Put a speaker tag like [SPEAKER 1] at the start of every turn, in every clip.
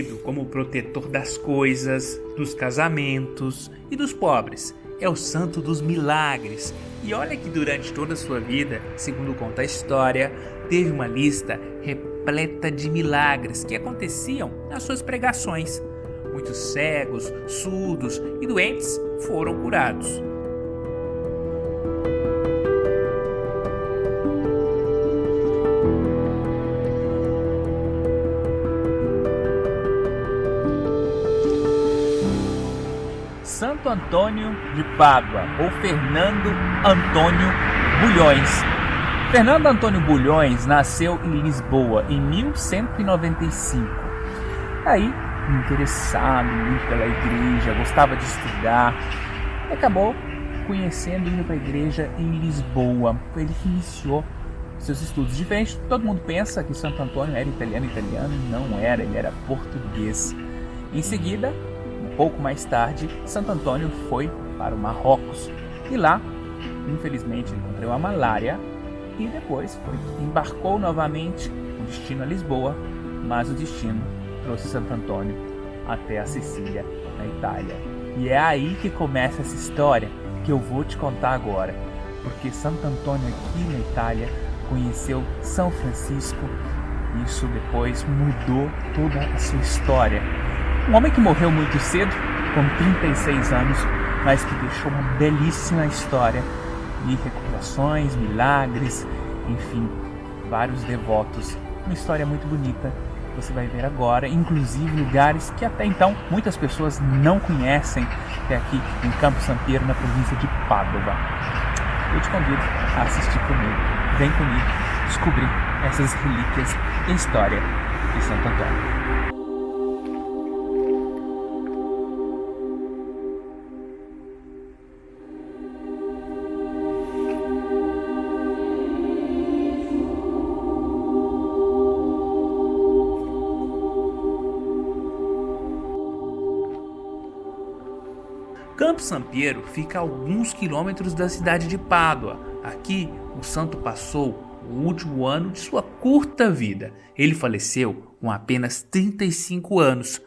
[SPEAKER 1] tido como protetor das coisas, dos casamentos e dos pobres. É o santo dos milagres. E olha que durante toda a sua vida, segundo conta a história, teve uma lista repleta de milagres que aconteciam nas suas pregações. Muitos cegos, surdos e doentes foram curados. Santo Antônio de Pádua, ou Fernando Antônio Bulhões. Fernando Antônio Bulhões nasceu em Lisboa em 1195. Aí, interessado muito pela igreja, gostava de estudar, e acabou conhecendo e indo para a igreja em Lisboa. Foi ele que iniciou seus estudos. Diferente, todo mundo pensa que Santo Antônio era italiano, não era, ele era português. Em seguida, um pouco mais tarde, Santo Antônio foi para o Marrocos e lá, infelizmente, ele contraiu a malária e depois embarcou novamente com destino a Lisboa, mas o destino trouxe Santo Antônio até a Sicília, na Itália. E é aí que começa essa história que eu vou te contar agora, porque Santo Antônio aqui na Itália conheceu São Francisco e isso depois mudou toda a sua história. Um homem que morreu muito cedo, com 36 anos, mas que deixou uma belíssima história de recuperações, milagres, enfim, vários devotos. Uma história muito bonita que você vai ver agora, inclusive lugares que até então muitas pessoas não conhecem, que é aqui em Campo Sampiero, na província de Pádua. Eu te convido a assistir comigo. Vem comigo descobrir essas relíquias e história de Santo Antônio. Campo Sampiero fica a alguns quilômetros da cidade de Pádua. Aqui, o santo passou o último ano de sua curta vida. Ele faleceu com apenas 35 anos.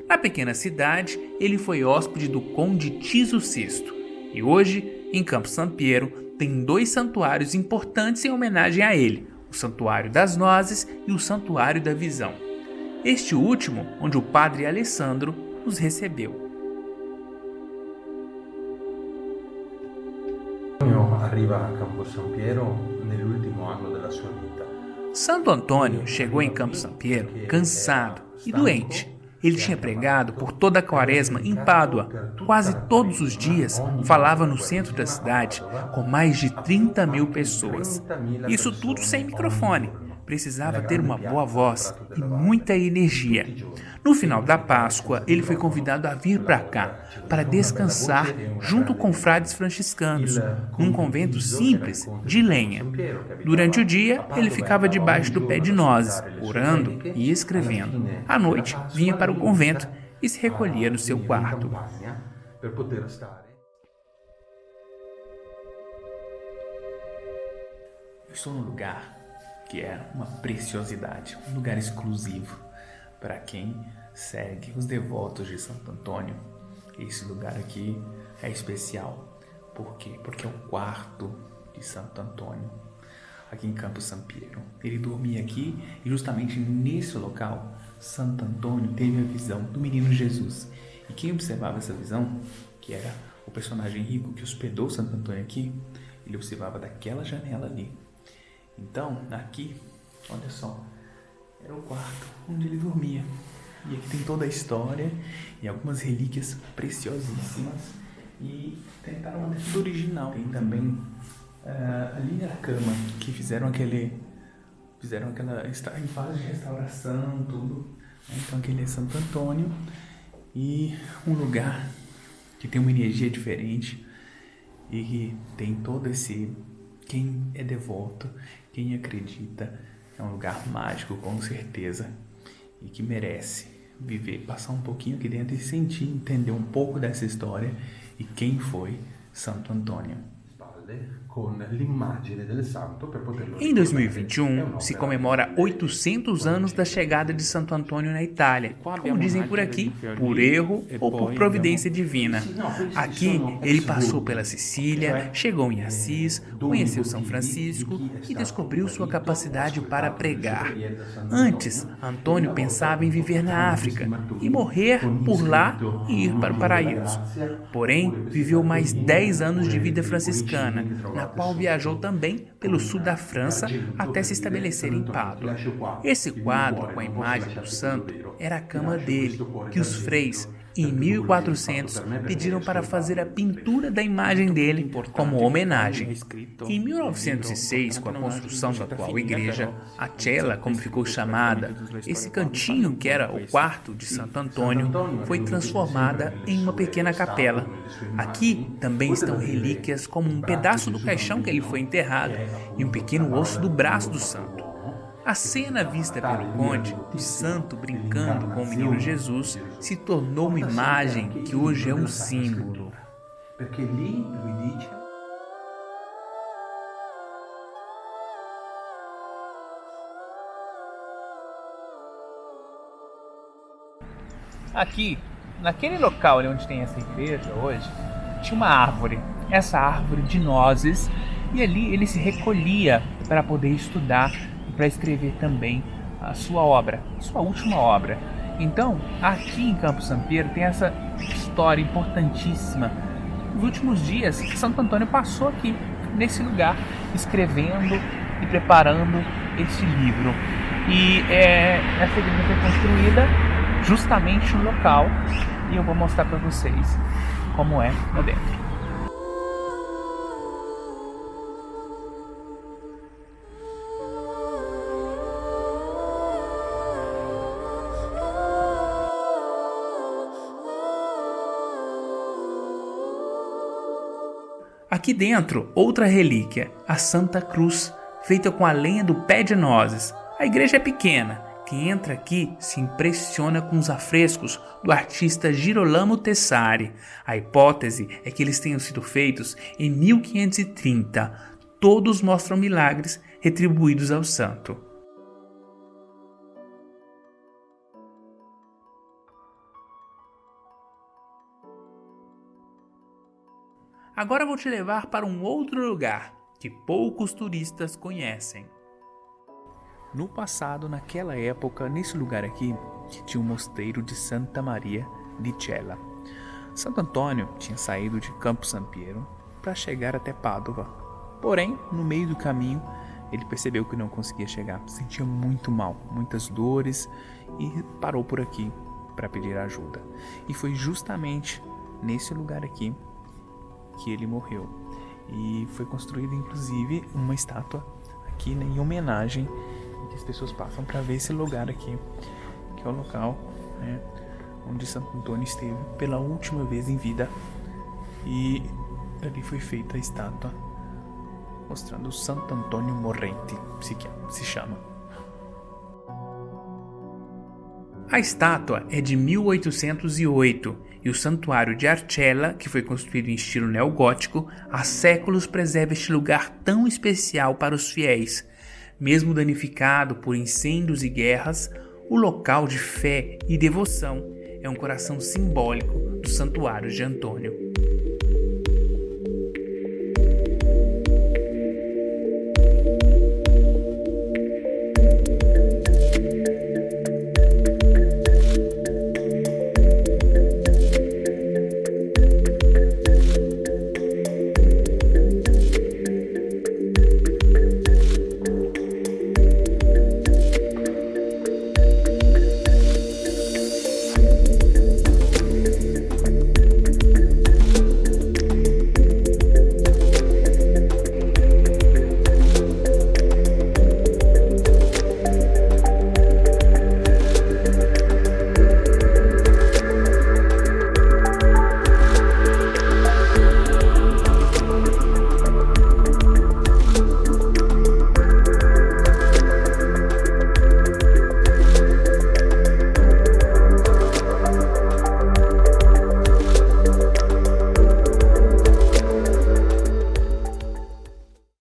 [SPEAKER 1] Na pequena cidade, ele foi hóspede do conde Tiso VI. E hoje, em Campo Sampiero, tem dois santuários importantes em homenagem a ele: o Santuário das Nozes e o Santuário da Visão. Este último, onde o padre Alessandro nos recebeu.
[SPEAKER 2] Arriva a Campo Sampiero nell'ultimo anno della sua vita.
[SPEAKER 1] Santo Antônio chegou em Campo Sampiero cansado e doente. Ele tinha pregado por toda a quaresma em Pádua. Quase todos os dias falava no centro da cidade com mais de 30.000 pessoas. Isso tudo sem microfone. Precisava ter uma boa voz e muita energia. No final da Páscoa, ele foi convidado a vir para cá, para descansar junto com frades franciscanos, num convento simples de lenha. Durante o dia, ele ficava debaixo do pé de nozes, orando e escrevendo. À noite, vinha para o convento e se recolhia no seu quarto. Eu estou num lugar que é uma preciosidade, um lugar exclusivo para quem segue os devotos de Santo Antônio. Esse lugar aqui é especial. Por quê? Porque é o quarto de Santo Antônio, aqui em Campo Sampiero. Ele dormia aqui e justamente nesse local, Santo Antônio teve a visão do menino Jesus. E quem observava essa visão, que era o personagem rico que hospedou Santo Antônio aqui, ele observava daquela janela ali. Então, aqui, olha só, era o quarto onde ele dormia. E aqui tem toda a história e algumas relíquias preciosíssimas. E tentaram uma tudo original. Tem também ali a cama, que fizeram aquela em fase de restauração, tudo. Então aquele é Santo Antônio. E um lugar que tem uma energia diferente e que tem todo esse... Quem é devoto, quem acredita, é um lugar mágico com certeza e que merece viver, passar um pouquinho aqui dentro e sentir, entender um pouco dessa história e quem foi Santo Antônio.
[SPEAKER 2] con l'immagine del santo per poterlo
[SPEAKER 1] Em
[SPEAKER 2] ricordare.
[SPEAKER 1] 2021 se comemora 800 anos da chegada de Santo Antônio na Itália, como dizem por aqui, por erro ou por providência divina. Aqui ele passou pela Sicília, chegou em Assis, conheceu São Francisco e descobriu sua capacidade para pregar. Antes, Antônio pensava em viver na África e morrer por lá e ir para o paraíso. Porém, viveu mais 10 anos de vida franciscana, na qual viajou também pelo sul da França até se estabelecer em Pádua. Esse quadro com a imagem do santo era a cama dele, que os freis, em 1400, pediram para fazer a pintura da imagem dele como homenagem. Em 1906, com a construção da atual igreja, a cella, como ficou chamada, esse cantinho que era o quarto de Santo Antônio, foi transformada em uma pequena capela. Aqui também estão relíquias como um pedaço do caixão que ele foi enterrado e um pequeno osso do braço do santo. A cena vista pelo conde, o santo brincando com o menino Jesus, se tornou uma imagem que hoje é um símbolo.
[SPEAKER 2] Perché lì lui dice
[SPEAKER 1] Aqui, naquele local ali onde tem essa igreja hoje, tinha uma árvore, essa árvore de nozes, e ali ele se recolhia para poder estudar e para escrever também a sua obra, sua última obra. Então, aqui em Campo Sampiero tem essa história importantíssima. Nos últimos dias, Santo Antônio passou aqui, nesse lugar, escrevendo e preparando este livro. E essa igreja foi construída justamente no local, e eu vou mostrar para vocês como é lá dentro. Aqui dentro, outra relíquia, a Santa Cruz, feita com a lenha do pé de nozes. A igreja é pequena. Quem entra aqui se impressiona com os afrescos do artista Girolamo Tessari. A hipótese é que eles tenham sido feitos em 1530. Todos mostram milagres retribuídos ao santo. Agora vou te levar para um outro lugar que poucos turistas conhecem. No passado, naquela época, nesse lugar aqui, tinha o mosteiro de Santa Maria di Cella. Santo Antônio tinha saído de Campo Sampiero para chegar até Pádua. Porém, no meio do caminho, ele percebeu que não conseguia chegar, sentia muito mal, muitas dores e parou por aqui para pedir ajuda. E foi justamente nesse lugar aqui que ele morreu. E foi construída inclusive uma estátua aqui, né, em homenagem, que as pessoas passam para ver esse lugar aqui, que é o local, né, onde Santo Antônio esteve pela última vez em vida. E ali foi feita a estátua mostrando Santo Antônio Morrente, se chama. A estátua é de 1808 e o santuário de Arcella, que foi construído em estilo neogótico, há séculos preserva este lugar tão especial para os fiéis. Mesmo danificado por incêndios e guerras, o local de fé e devoção é um coração simbólico do Santuário de Antônio.